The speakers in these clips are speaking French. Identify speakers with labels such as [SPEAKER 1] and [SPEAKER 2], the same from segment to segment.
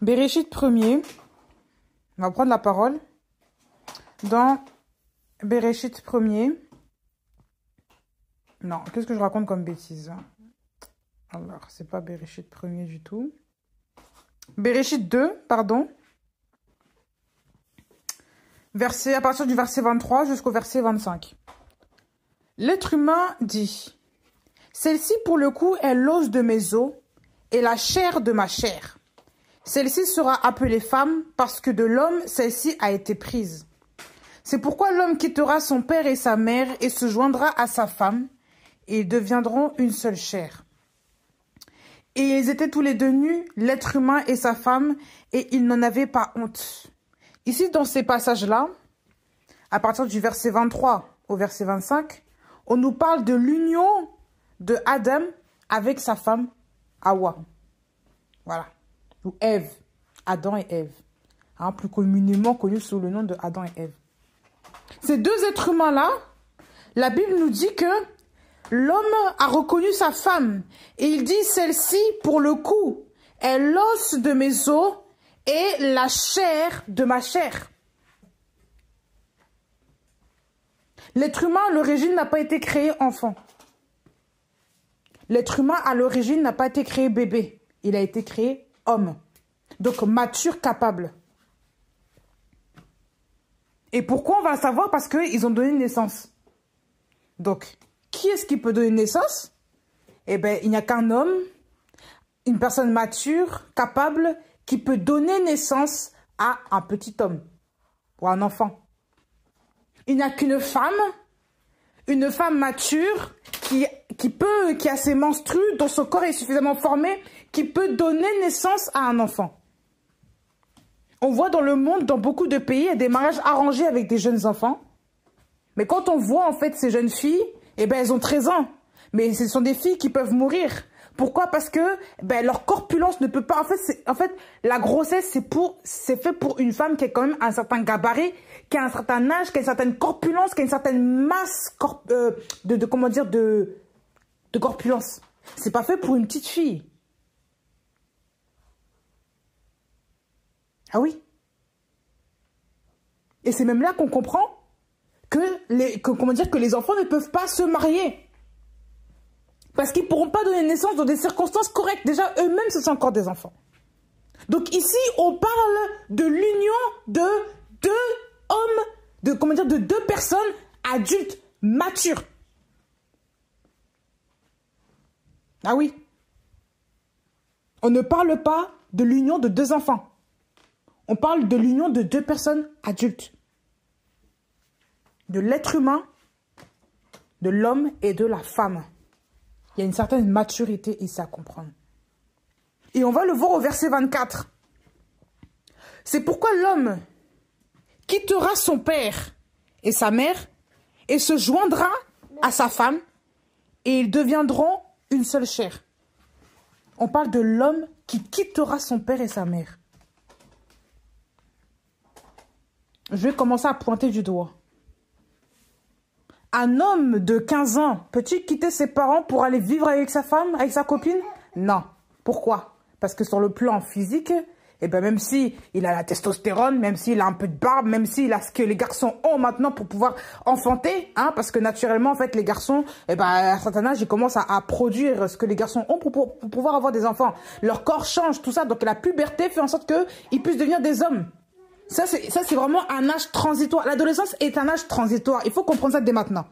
[SPEAKER 1] Béréchit premier. On va prendre la parole. Dans Béréchit premier. Non, qu'est-ce que je raconte comme bêtise? Alors, c'est pas Béréchit premier du tout. Béréchit 2, pardon. À partir du verset 23 jusqu'au verset 25. L'être humain dit, « Celle-ci, pour le coup, est l'os de mes os et la chair de ma chair. Celle-ci sera appelée femme parce que de l'homme, celle-ci a été prise. C'est pourquoi l'homme quittera son père et sa mère et se joindra à sa femme, et ils deviendront une seule chair. Et ils étaient tous les deux nus, l'être humain et sa femme, et ils n'en avaient pas honte. » Ici, dans ces passages-là, à partir du verset 23 au verset 25, on nous parle de l'union de Adam avec sa femme Hawa. Voilà. Ou Ève. Adam et Ève. Hein, plus communément connus sous le nom de Adam et Ève. Ces deux êtres humains-là, la Bible nous dit que l'homme a reconnu sa femme. Et il dit, celle-ci, pour le coup, est l'os de mes os et la chair de ma chair. L'être humain, à l'origine, n'a pas été créé enfant. L'être humain, à l'origine, n'a pas été créé bébé. Il a été créé homme. Donc, mature, capable. Et pourquoi on va savoir? Parce qu'ils ont donné naissance. Donc, qui est-ce qui peut donner naissance? Eh bien, il n'y a qu'un homme, une personne mature, capable, qui peut donner naissance à un petit homme ou un enfant. Il n'y a qu'une femme mature qui a ses menstrues, dont son corps est suffisamment formé, qui peut donner naissance à un enfant. On voit dans le monde, dans beaucoup de pays, il y a des mariages arrangés avec des jeunes enfants. Mais quand on voit en fait ces jeunes filles, eh ben elles ont 13 ans. Mais ce sont des filles qui peuvent mourir. Pourquoi? Parce que leur corpulence ne peut pas... En fait, la grossesse, c'est fait pour une femme qui a quand même un certain gabarit, qui a un certain âge, qui a une certaine corpulence, qui a une certaine masse de corpulence. C'est pas fait pour une petite fille. Ah oui. Et c'est même là qu'on comprend que les enfants ne peuvent pas se marier. Parce qu'ils ne pourront pas donner naissance dans des circonstances correctes. Déjà, eux-mêmes, ce sont encore des enfants. Donc ici, on parle de l'union de deux hommes, de deux personnes adultes, matures. Ah oui. On ne parle pas de l'union de deux enfants. On parle de l'union de deux personnes adultes. De l'être humain, de l'homme et de la femme. Il y a une certaine maturité ici à comprendre. Et on va le voir au verset 24. C'est pourquoi l'homme quittera son père et sa mère et se joindra à sa femme et ils deviendront une seule chair. On parle de l'homme qui quittera son père et sa mère. Je vais commencer à pointer du doigt. Un homme de 15 ans, peut-il quitter ses parents pour aller vivre avec sa femme, avec sa copine? Non. Pourquoi? Parce que sur le plan physique, eh ben même s'il a la testostérone, même s'il a un peu de barbe, même s'il a ce que les garçons ont maintenant pour pouvoir enfanter, hein, parce que naturellement, en fait, les garçons, eh ben, à un certain âge, ils commencent à produire ce que les garçons ont pour pouvoir avoir des enfants. Leur corps change, tout ça. Donc la puberté fait en sorte qu'ils puissent devenir des hommes. Ça, c'est vraiment un âge transitoire. L'adolescence est un âge transitoire. Il faut comprendre ça dès maintenant.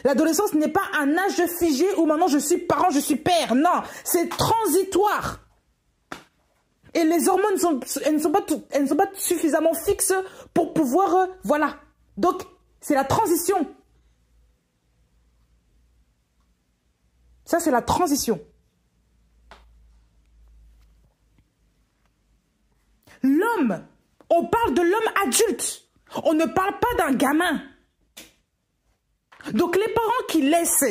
[SPEAKER 1] L'adolescence n'est pas un âge figé où maintenant je suis parent, je suis père. Non, c'est transitoire. Et les hormones, elles ne sont pas suffisamment fixes pour pouvoir... voilà. Donc, c'est la transition. Ça, c'est la transition. L'homme... On parle de l'homme adulte. On ne parle pas d'un gamin. Donc les parents qui laissent,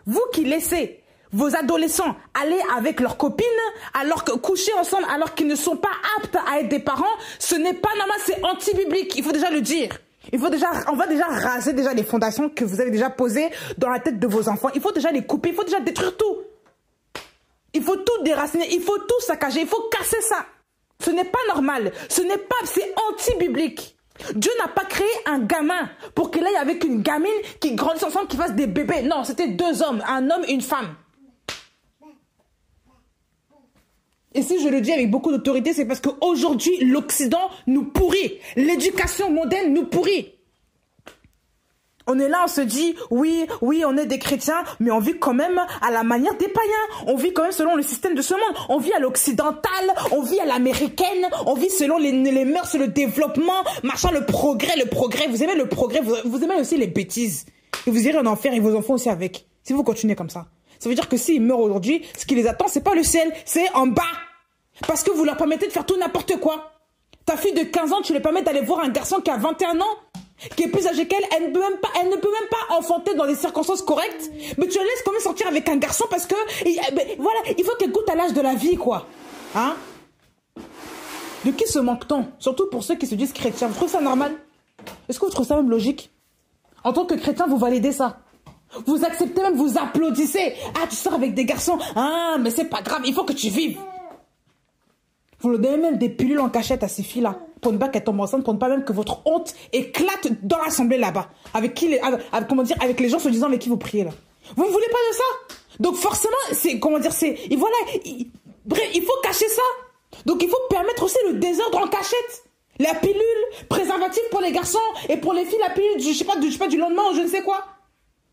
[SPEAKER 1] vous qui laissez vos adolescents aller avec leurs copines, alors que coucher ensemble, alors qu'ils ne sont pas aptes à être des parents, ce n'est pas normal, c'est anti-biblique. Il faut déjà le dire. On va déjà raser les fondations que vous avez déjà posées dans la tête de vos enfants. Il faut déjà les couper, il faut déjà détruire tout. Il faut tout déraciner, il faut tout saccager, il faut casser ça. Ce n'est pas normal. Ce n'est pas, c'est anti-biblique. Dieu n'a pas créé un gamin pour qu'il aille avec une gamine qui grandisse ensemble, qui fasse des bébés. Non, c'était deux hommes, un homme et une femme. Et si je le dis avec beaucoup d'autorité, c'est parce qu'aujourd'hui, l'Occident nous pourrit. L'éducation mondaine nous pourrit. On est là, on se dit, oui, on est des chrétiens, mais on vit quand même à la manière des païens. On vit quand même selon le système de ce monde. On vit à l'occidental, on vit à l'américaine, on vit selon les mœurs, le développement, machin, le progrès. Vous aimez le progrès, vous aimez aussi les bêtises. Et vous irez en enfer et vos enfants aussi avec. Si vous continuez comme ça. Ça veut dire que s'ils meurent aujourd'hui, ce qui les attend, c'est pas le ciel, c'est en bas. Parce que vous leur permettez de faire tout n'importe quoi. Ta fille de 15 ans, tu lui permets d'aller voir un garçon qui a 21 ans, qui est plus âgé qu'elle, elle ne peut même pas enfanter dans des circonstances correctes, mais tu la laisses quand même sortir avec un garçon parce que, voilà, il faut qu'elle goûte à l'âge de la vie, quoi. Hein? De qui se manque-t-on? Surtout pour ceux qui se disent chrétiens. Vous trouvez ça normal? Est-ce que vous trouvez ça même logique? En tant que chrétien, vous validez ça. Vous acceptez même, vous applaudissez. Ah, tu sors avec des garçons. Ah, mais c'est pas grave, il faut que tu vives. Vous leur donnez même des pilules en cachette à ces filles-là, pour ne pas qu'elles tombent enceintes, pour ne pas même que votre honte éclate dans l'assemblée là-bas, avec les gens se disant avec qui vous priez là. Vous ne voulez pas de ça? Donc forcément, bref, il faut cacher ça. Donc il faut permettre aussi le désordre en cachette. La pilule, préservatif pour les garçons, et pour les filles, la pilule, je sais pas, du lendemain ou je ne sais quoi.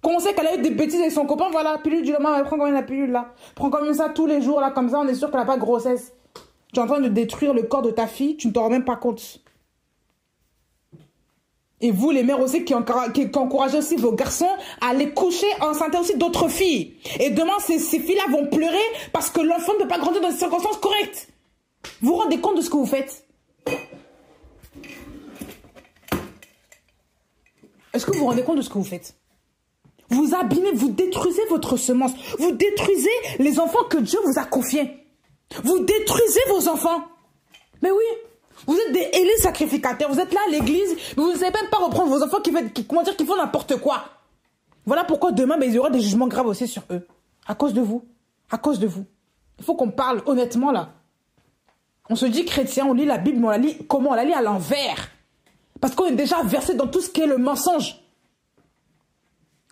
[SPEAKER 1] Quand on sait qu'elle a eu des bêtises avec son copain, voilà, pilule du lendemain, elle prend quand même la pilule là. Prends comme ça tous les jours là, comme ça on est sûr qu'elle n'a pas de grossesse. Tu es en train de détruire le corps de ta fille, tu ne t'en rends même pas compte. Et vous, les mères aussi, qui encouragez aussi vos garçons à aller coucher enceintes aussi d'autres filles. Et demain, ces filles-là vont pleurer parce que l'enfant ne peut pas grandir dans des circonstances correctes. Vous vous rendez compte de ce que vous faites? Est-ce que vous vous rendez compte de ce que vous faites? Vous abîmez, vous détruisez votre semence. Vous détruisez les enfants que Dieu vous a confiés. Vous détruisez vos enfants. Mais oui, vous êtes des élus sacrificateurs. Vous êtes là à l'église, mais vous ne savez même pas reprendre vos enfants qui font n'importe quoi. Voilà pourquoi demain, il y aura des jugements graves aussi sur eux. À cause de vous. À cause de vous. Il faut qu'on parle honnêtement là. On se dit chrétien, on lit la Bible, mais on la lit comment? On la lit à l'envers. Parce qu'on est déjà versé dans tout ce qui est le mensonge.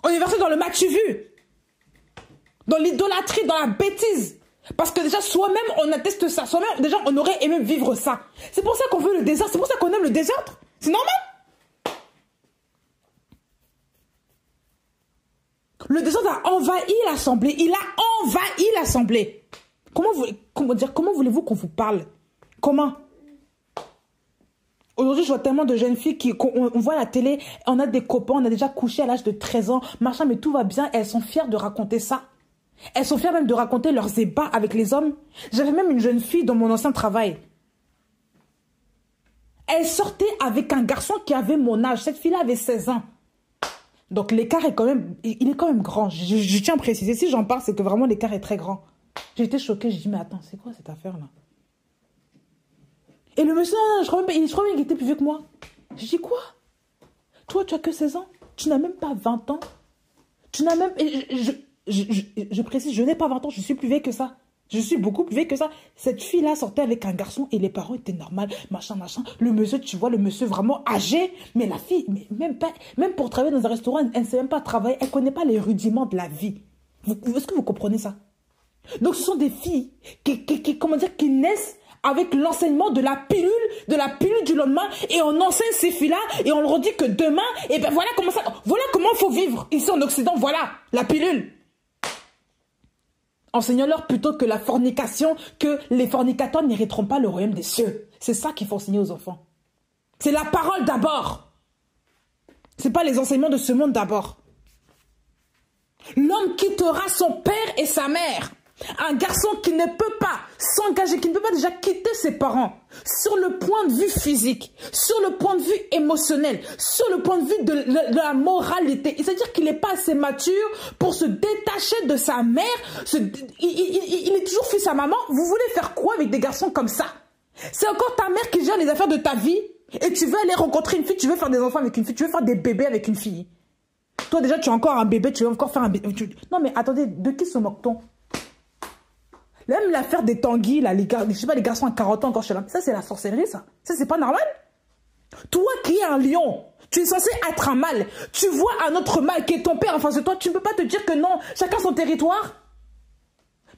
[SPEAKER 1] On est versé dans le match vu. Dans l'idolâtrie, dans la bêtise. Parce que déjà, soi-même, on atteste ça. Soi-même, déjà, on aurait aimé vivre ça. C'est pour ça qu'on veut le désordre. C'est pour ça qu'on aime le désordre. C'est normal. Le désordre a envahi l'Assemblée. Il a envahi l'Assemblée. Comment voulez-vous qu'on vous parle? Comment? Aujourd'hui, je vois tellement de jeunes filles on voit la télé, on a des copains, on a déjà couché à l'âge de 13 ans, machin, mais tout va bien. Elles sont fières de raconter ça. Elles sont fières même de raconter leurs ébats avec les hommes. J'avais même une jeune fille dans mon ancien travail. Elle sortait avec un garçon qui avait mon âge. Cette fille-là avait 16 ans. Donc l'écart est quand même, il est quand même grand. Je tiens à préciser. Si j'en parle, c'est que vraiment l'écart est très grand. J'ai été choquée. J'ai dit, mais attends, c'est quoi cette affaire-là? Et le monsieur, non, je crois même qu'il était plus vieux que moi. J'ai dit, quoi? Toi, tu as que 16 ans? Tu n'as même pas 20 ans? Tu n'as même... Je précise, je n'ai pas 20 ans, je suis plus vieille que ça. Je suis beaucoup plus vieille que ça. Cette fille-là sortait avec un garçon et les parents étaient normaux, machin. Le monsieur, tu vois, le monsieur vraiment âgé. Mais la fille, même pour travailler dans un restaurant, elle ne sait même pas travailler. Elle ne connaît pas les rudiments de la vie. Est-ce que vous comprenez ça? Donc, ce sont des filles qui naissent avec l'enseignement de la pilule du lendemain, et on enseigne ces filles-là, et on leur dit que demain, et ben voilà comment il faut vivre ici en Occident, voilà, la pilule. Enseignons-leur plutôt que la fornication, que les fornicateurs n'hériteront pas le royaume des cieux. C'est ça qu'il faut enseigner aux enfants. C'est la parole d'abord. C'est pas les enseignements de ce monde d'abord. L'homme quittera son père et sa mère. Un garçon qui ne peut pas s'engager, qui ne peut pas déjà quitter ses parents sur le point de vue physique, sur le point de vue émotionnel, sur le point de vue de la moralité. C'est-à-dire qu'il n'est pas assez mature pour se détacher de sa mère. Il est toujours fils à maman. Vous voulez faire quoi avec des garçons comme ça? C'est encore ta mère qui gère les affaires de ta vie et tu veux aller rencontrer une fille, tu veux faire des enfants avec une fille, tu veux faire des bébés avec une fille. Toi déjà tu as encore un bébé, tu veux encore faire un bébé. Non mais attendez, de qui se moque-t-on? Même l'affaire des Tanguy, là, je sais pas, les garçons à 40 ans encore chez l'homme. Ça, c'est la sorcellerie, ça. Ça, c'est pas normal. Toi qui es un lion, tu es censé être un mâle. Tu vois un autre mâle qui est ton père en face de toi. Tu ne peux pas te dire que non, chacun son territoire.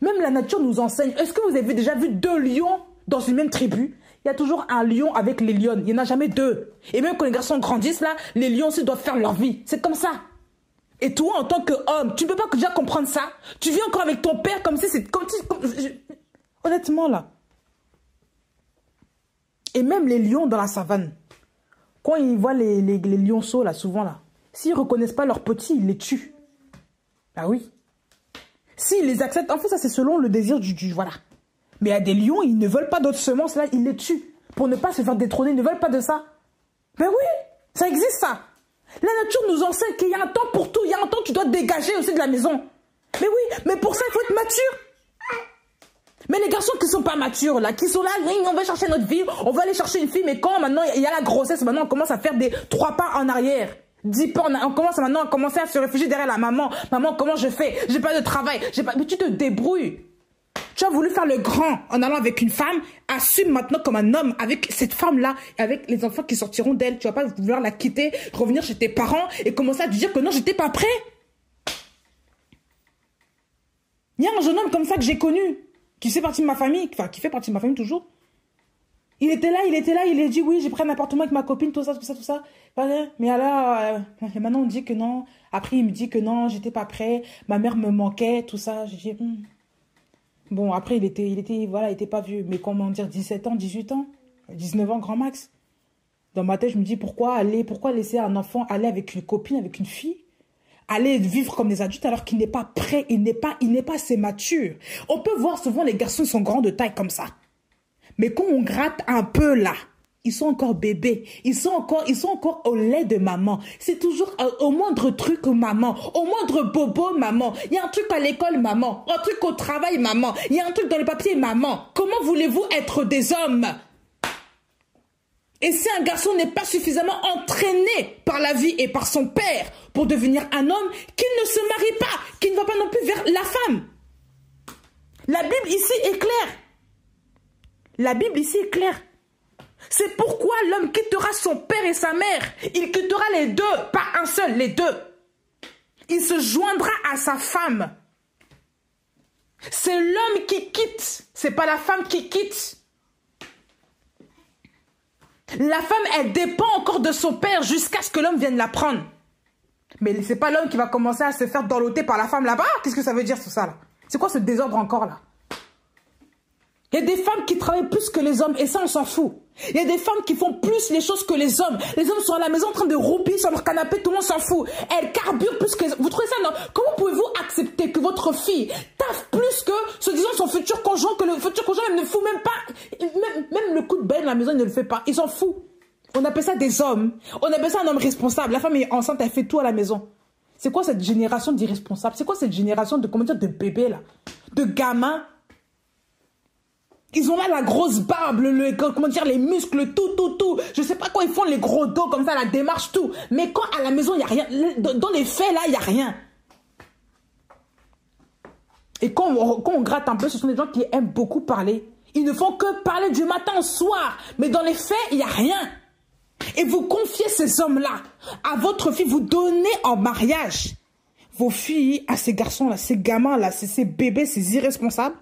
[SPEAKER 1] Même la nature nous enseigne. Est-ce que vous avez déjà vu 2 lions dans une même tribu? Il y a toujours un lion avec les lionnes. Il n'y en a jamais 2. Et même quand les garçons grandissent, là, les lions aussi doivent faire leur vie. C'est comme ça. Et toi, en tant qu'homme, tu ne peux pas déjà comprendre ça. Tu vis encore avec ton père comme si c'est... Honnêtement, là. Et même les lions dans la savane. Quand ils voient les lionceaux, là, souvent, là, s'ils ne reconnaissent pas leurs petits, ils les tuent. Ah oui. S'ils les acceptent, en fait, ça, c'est selon le désir du voilà. Mais il y a des lions, ils ne veulent pas d'autres semences, là, ils les tuent. Pour ne pas se faire détrôner, ils ne veulent pas de ça. Ben oui, ça existe, ça. La nature nous enseigne qu'il y a un temps pour tout. Il y a un temps où tu dois te dégager aussi de la maison. Mais oui, mais pour ça, il faut être mature. Mais les garçons qui ne sont pas matures, là, qui sont là, oui, on va chercher notre vie, on va aller chercher une fille, mais quand maintenant il y a la grossesse, maintenant on commence à faire des 3 pas en arrière. 10 pas, on commence maintenant à commencer à se réfugier derrière la maman. Maman, comment je fais? J'ai pas de travail, mais tu te débrouilles. Tu as voulu faire le grand en allant avec une femme, assume maintenant comme un homme avec cette femme-là, avec les enfants qui sortiront d'elle. Tu vas pas vouloir la quitter, revenir chez tes parents et commencer à te dire que non, j'étais pas prêt. Il y a un jeune homme comme ça que j'ai connu, qui fait partie de ma famille, enfin qui fait partie de ma famille toujours. Il était là, il a dit oui, j'ai pris un appartement avec ma copine, tout ça, tout ça, tout ça. Mais alors, maintenant on dit que non. Après il me dit que non, j'étais pas prêt, ma mère me manquait, tout ça. J'ai dit, Bon, après il était pas vieux, mais comment dire, 17 ans, 18 ans, 19 ans grand max. Dans ma tête, je me dis pourquoi laisser un enfant aller avec une copine, avec une fille, aller vivre comme des adultes alors qu'il n'est pas prêt, il n'est pas assez mature. On peut voir souvent les garçons sont grands de taille comme ça. Mais quand on gratte un peu là, ils sont encore bébés, ils sont encore au lait de maman. C'est toujours au moindre truc maman, au moindre bobo maman. Il y a un truc à l'école maman, un truc au travail maman, il y a un truc dans les papiers maman. Comment voulez-vous être des hommes? Et si un garçon n'est pas suffisamment entraîné par la vie et par son père pour devenir un homme, qu'il ne se marie pas, qu'il ne va pas non plus vers la femme. La Bible ici est claire. La Bible ici est claire. C'est pourquoi l'homme quittera son père et sa mère. Il quittera les deux, pas un seul, les deux. Il se joindra à sa femme. C'est l'homme qui quitte, c'est pas la femme qui quitte. La femme, elle dépend encore de son père jusqu'à ce que l'homme vienne la prendre. Mais c'est pas l'homme qui va commencer à se faire dorloter par la femme là-bas. Qu'est-ce que ça veut dire tout ça là? C'est quoi ce désordre encore là? Il y a des femmes qui travaillent plus que les hommes et ça on s'en fout. Il y a des femmes qui font plus les choses que les hommes. Les hommes sont à la maison en train de roupir sur leur canapé, tout le monde s'en fout. Elles carburent plus que les hommes. Vous trouvez ça non? Comment pouvez-vous accepter que votre fille taffe plus que, se disant son futur conjoint, que le futur conjoint même ne fout même pas, même le coup de bain de la maison il ne le fait pas. Ils s'en foutent. On appelle ça des hommes. On appelle ça un homme responsable. La femme est enceinte, elle fait tout à la maison. C'est quoi cette génération d'irresponsables? C'est quoi cette génération de, comment dire, de bébés là? De gamins? Ils ont là la grosse barbe, comment dire, les muscles, tout. Je sais pas quoi ils font, les gros dos comme ça, la démarche, tout. Mais quand à la maison, il n'y a rien. Dans les faits, là, il n'y a rien. Et quand on gratte un peu, ce sont des gens qui aiment beaucoup parler. Ils ne font que parler du matin au soir. Mais dans les faits, il n'y a rien. Et vous confiez ces hommes-là à votre fille, vous donnez en mariage vos filles à ces garçons-là, ces gamins-là, ces bébés, ces irresponsables.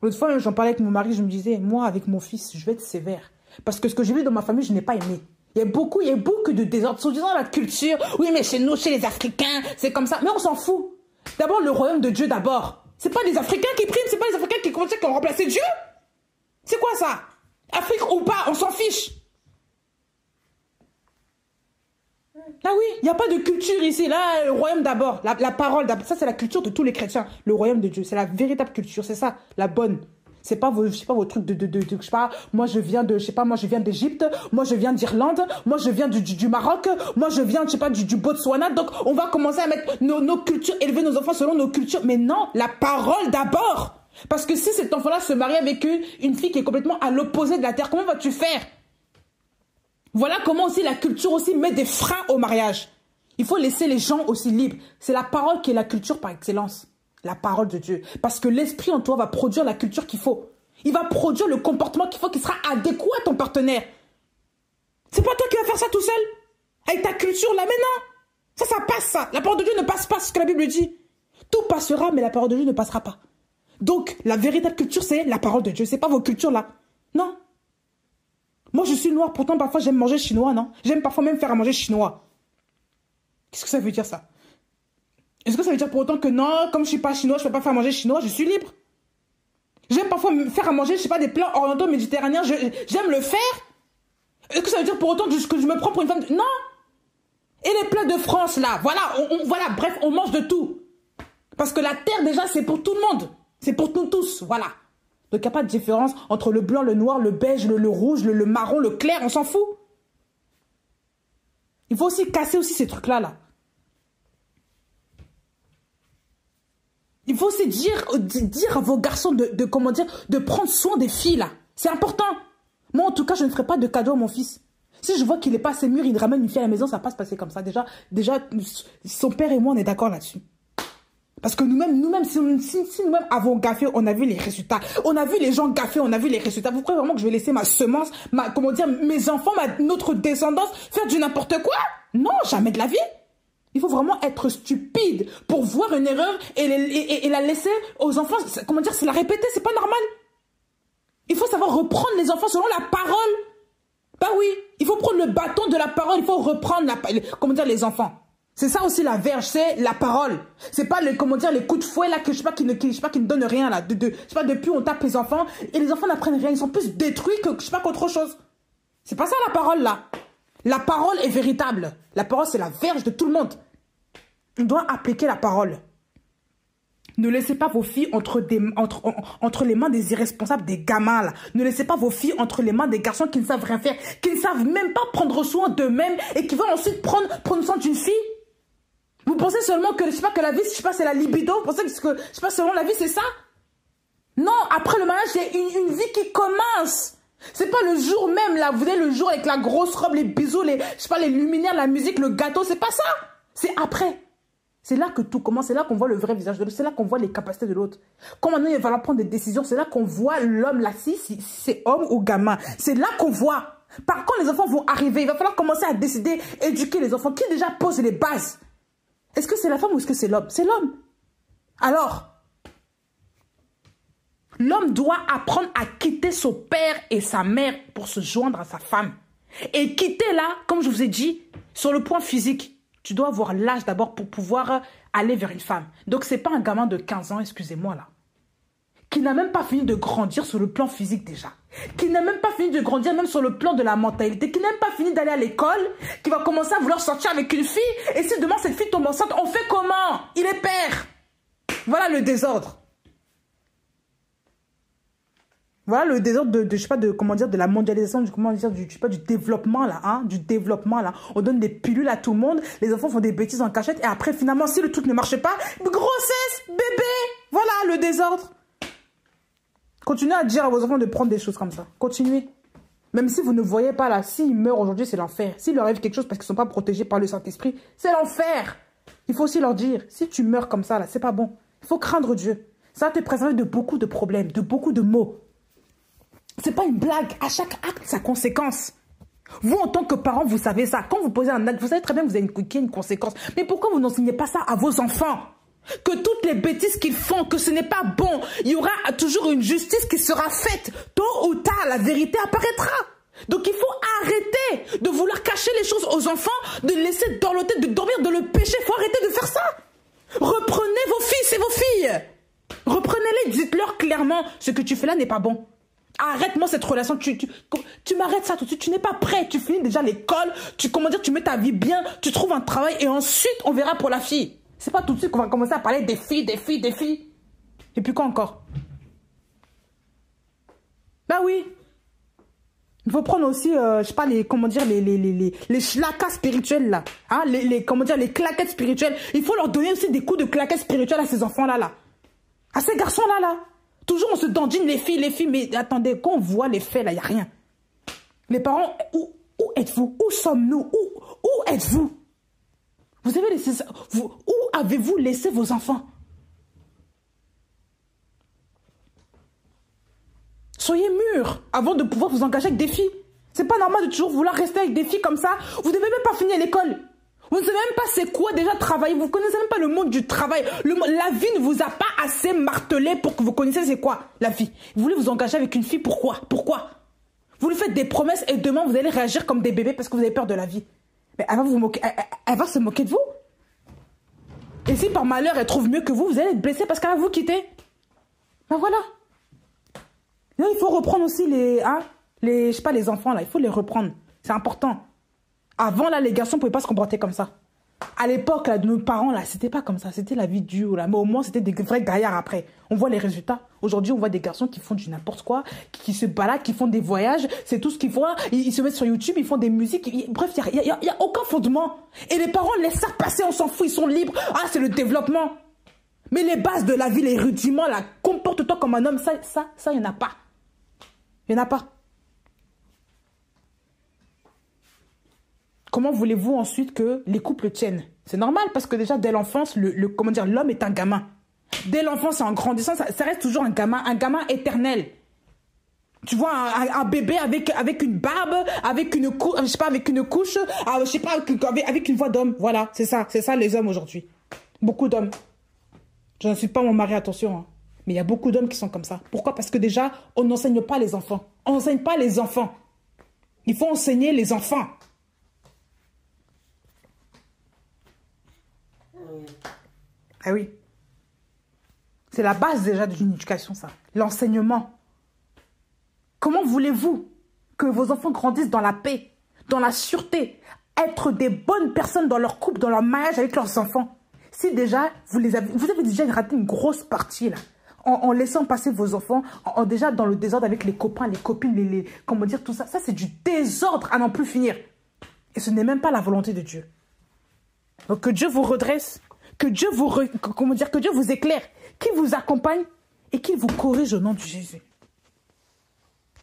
[SPEAKER 1] L'autre fois, j'en parlais avec mon mari, je me disais, moi, avec mon fils, je vais être sévère. Parce que ce que j'ai vu dans ma famille, je n'ai pas aimé. Il y a beaucoup de désordre. En disant la culture, oui, mais chez nous, chez les Africains, c'est comme ça. Mais on s'en fout. D'abord, le royaume de Dieu, d'abord. C'est pas les Africains qui priment, c'est pas les Africains qui ont remplacé Dieu. C'est quoi ça? Afrique ou pas, on s'en fiche. Ah oui, il n'y a pas de culture ici. Là, le royaume d'abord, la parole d'abord. Ça, c'est la culture de tous les chrétiens. Le royaume de Dieu, c'est la véritable culture. C'est ça, la bonne. C'est pas vos, je sais pas, vos trucs je sais pas, moi je viens de, je sais pas, moi je viens d'Égypte, moi je viens d'Irlande, moi je viens du Maroc, moi je viens, je sais pas, du Botswana. Donc, on va commencer à mettre nos cultures, élever nos enfants selon nos cultures. Mais non, la parole d'abord. Parce que si cet enfant-là se marie avec une fille qui est complètement à l'opposé de la terre, comment vas-tu faire? Voilà comment aussi la culture aussi met des freins au mariage. Il faut laisser les gens aussi libres. C'est la parole qui est la culture par excellence. La parole de Dieu. Parce que l'esprit en toi va produire la culture qu'il faut. Il va produire le comportement qu'il faut, qui sera adéquat à ton partenaire. C'est pas toi qui vas faire ça tout seul. Avec ta culture là, mais non. Ça passe ça. La parole de Dieu ne passe pas, c'est ce que la Bible dit. Tout passera, mais la parole de Dieu ne passera pas. Donc, la véritable culture, c'est la parole de Dieu. C'est pas vos cultures là. Non. Moi, je suis noire, pourtant parfois j'aime manger chinois, non? J'aime parfois même faire à manger chinois. Qu'est-ce que ça veut dire ça? Est-ce que ça veut dire pour autant que non, comme je suis pas chinois, je ne peux pas faire manger chinois, je suis libre? J'aime parfois me faire à manger, je sais pas, des plats orientaux méditerranéens, j'aime le faire. Est-ce que ça veut dire pour autant que je me prends pour une femme? Non. Et les plats de France là, voilà, voilà, bref, on mange de tout. Parce que la terre déjà c'est pour tout le monde. C'est pour nous tous, voilà. Donc il n'y a pas de différence entre le blanc, le noir, le beige, le rouge, le marron, le clair, on s'en fout. Il faut aussi casser aussi ces trucs-là, là. Il faut aussi dire à vos garçons comment dire, de prendre soin des filles, là. C'est important. Moi, en tout cas, je ne ferai pas de cadeau à mon fils. Si je vois qu'il n'est pas assez mûr, il ramène une fille à la maison, ça va pas se passer comme ça. Déjà, son père et moi, on est d'accord là-dessus. Parce que nous-mêmes, si nous-mêmes avons gaffé, on a vu les résultats. On a vu les gens gaffer, on a vu les résultats. Vous croyez vraiment que je vais laisser ma semence, comment dire, mes enfants, notre descendance faire du n'importe quoi? Non, jamais de la vie. Il faut vraiment être stupide pour voir une erreur et la laisser aux enfants. Comment dire, c'est la répéter, c'est pas normal. Il faut savoir reprendre les enfants selon la parole. Bah oui, il faut prendre le bâton de la parole, il faut reprendre comment dire, les enfants. C'est ça aussi la verge, c'est la parole. C'est pas comment dire, les coups de fouet là que je sais pas qui ne donnent rien là. Je sais pas, depuis on tape les enfants et les enfants n'apprennent rien, ils sont plus détruits que je sais pas qu'autre chose. C'est pas ça la parole là. La parole est véritable. La parole c'est la verge de tout le monde. On doit appliquer la parole. Ne laissez pas vos filles entre les mains des irresponsables, des gamins là. Ne laissez pas vos filles entre les mains des garçons qui ne savent rien faire, qui ne savent même pas prendre soin d'eux-mêmes et qui vont ensuite prendre soin d'une fille. Vous pensez seulement que, je sais pas, que la vie, je sais pas, c'est la libido? Vous pensez que, je sais pas, selon la vie, c'est ça? Non, après le mariage, c'est une vie qui commence. C'est pas le jour même, là, vous avez le jour avec la grosse robe, les bisous, je sais pas, les luminaires, la musique, le gâteau, c'est pas ça. C'est après. C'est là que tout commence, c'est là qu'on voit le vrai visage de l'autre, c'est là qu'on voit les capacités de l'autre. Quand maintenant il va falloir prendre des décisions, c'est là qu'on voit l'homme là, si c'est homme ou gamin. C'est là qu'on voit. Par contre, les enfants vont arriver, il va falloir commencer à décider, éduquer les enfants. Qui déjà pose les bases? Est-ce que c'est la femme ou est-ce que c'est l'homme? C'est l'homme. Alors, l'homme doit apprendre à quitter son père et sa mère pour se joindre à sa femme. Et quitter là, comme je vous ai dit, sur le point physique. Tu dois avoir l'âge d'abord pour pouvoir aller vers une femme. Donc, c'est pas un gamin de 15 ans, excusez-moi là, qui n'a même pas fini de grandir sur le plan physique déjà, qui n'a même pas fini de grandir même sur le plan de la mentalité, qui n'a même pas fini d'aller à l'école, qui va commencer à vouloir sortir avec une fille, et si demain cette fille tombe enceinte, on fait comment? Il est père. Voilà le désordre. Voilà le désordre je sais pas, comment dire, de la mondialisation, comment dire, je sais pas, du développement là, hein, du développement là. On donne des pilules à tout le monde, les enfants font des bêtises en cachette, et après finalement, si le truc ne marche pas, grossesse, bébé, voilà le désordre. Continuez à dire à vos enfants de prendre des choses comme ça. Continuez. Même si vous ne voyez pas là, s'ils meurent aujourd'hui, c'est l'enfer. S'il leur arrive quelque chose parce qu'ils ne sont pas protégés par le Saint-Esprit, c'est l'enfer. Il faut aussi leur dire, si tu meurs comme ça là, c'est pas bon. Il faut craindre Dieu. Ça va te préserver de beaucoup de problèmes, de beaucoup de maux. C'est pas une blague. À chaque acte, sa conséquence. Vous, en tant que parent, vous savez ça. Quand vous posez un acte, vous savez très bien que vous avez une conséquence. Mais pourquoi vous n'enseignez pas ça à vos enfants? Que toutes les bêtises qu'ils font, que ce n'est pas bon. Il y aura toujours une justice qui sera faite. Tôt ou tard, la vérité apparaîtra. Donc il faut arrêter de vouloir cacher les choses aux enfants, de laisser dorloter, de dormir dans le péché. Il faut arrêter de faire ça. Reprenez vos fils et vos filles. Reprenez-les, dites-leur clairement, ce que tu fais là n'est pas bon. Arrête-moi cette relation, tu m'arrêtes ça tout de suite, tu n'es pas prêt, tu finis déjà l'école, tu mets ta vie bien, tu trouves un travail et ensuite on verra pour la fille. C'est pas tout de suite qu'on va commencer à parler des filles. Et puis quoi encore? Bah oui. Il faut prendre aussi, je sais pas, comment dire, les schlacas spirituels là. Hein, comment dire, les claquettes spirituelles. Il faut leur donner aussi des coups de claquettes spirituelles à ces enfants là. À ces garçons là. Toujours on se dandine les filles, mais attendez, quand on voit les faits, là, il n'y a rien. Les parents, où êtes-vous? Où sommes-nous? Où êtes-vous? Où avez-vous laissé vos enfants? Soyez mûrs avant de pouvoir vous engager avec des filles. C'est pas normal de toujours vouloir rester avec des filles comme ça. Vous ne devez même pas finir l'école. Vous ne savez même pas c'est quoi déjà travailler. Vous ne connaissez même pas le monde du travail. La vie ne vous a pas assez martelé pour que vous connaissiez c'est quoi la vie. Vous voulez vous engager avec une fille, pourquoi? Pourquoi? Vous lui faites des promesses et demain vous allez réagir comme des bébés parce que vous avez peur de la vie. Mais elle va vous moquer, elle va se moquer de vous. Et si par malheur elle trouve mieux que vous allez être blessé parce qu'elle va vous quitter. Ben voilà. Là, il faut reprendre aussi je sais pas, les enfants là, il faut les reprendre. C'est important. Avant, là, les garçons ne pouvaient pas se comporter comme ça. À l'époque, là, de nos parents, là, c'était pas comme ça. C'était la vie dure, là. Mais au moins, c'était des vrais gaillards après. On voit les résultats. Aujourd'hui, on voit des garçons qui font du n'importe quoi, qui se baladent, qui font des voyages. C'est tout ce qu'ils font. Ils se mettent sur YouTube, ils font des musiques. Bref, il y a aucun fondement. Et les parents laissent ça passer, on s'en fout, ils sont libres. Ah, c'est le développement. Mais les bases de la vie, les rudiments, là, comporte-toi comme un homme, ça, il n'y en a pas. Il n'y en a pas. Comment voulez-vous ensuite que les couples tiennent? C'est normal parce que déjà dès l'enfance, l'homme est un gamin. Dès l'enfance, en grandissant, ça reste toujours un gamin éternel. Tu vois, un bébé avec une barbe, avec une couche, je sais pas, avec une couche, je sais pas, avec une voix d'homme. Voilà, c'est ça les hommes aujourd'hui. Beaucoup d'hommes. Je ne suis pas mon mari, attention. Hein. Mais il y a beaucoup d'hommes qui sont comme ça. Pourquoi? Parce que déjà, on n'enseigne pas les enfants. On n'enseigne pas les enfants. Il faut enseigner les enfants. Ah oui. C'est la base déjà d'une éducation, ça. L'enseignement. Comment voulez-vous que vos enfants grandissent dans la paix, dans la sûreté, être des bonnes personnes dans leur couple, dans leur mariage avec leurs enfants? Si déjà, vous avez déjà raté une grosse partie, là, en laissant passer vos enfants, déjà dans le désordre avec les copains, les copines, comment dire, tout ça. Ça, c'est du désordre à n'en plus finir. Et ce n'est même pas la volonté de Dieu. Donc, que Dieu vous redresse, que Dieu vous éclaire, qu'il vous accompagne et qu'il vous corrige au nom de Jésus.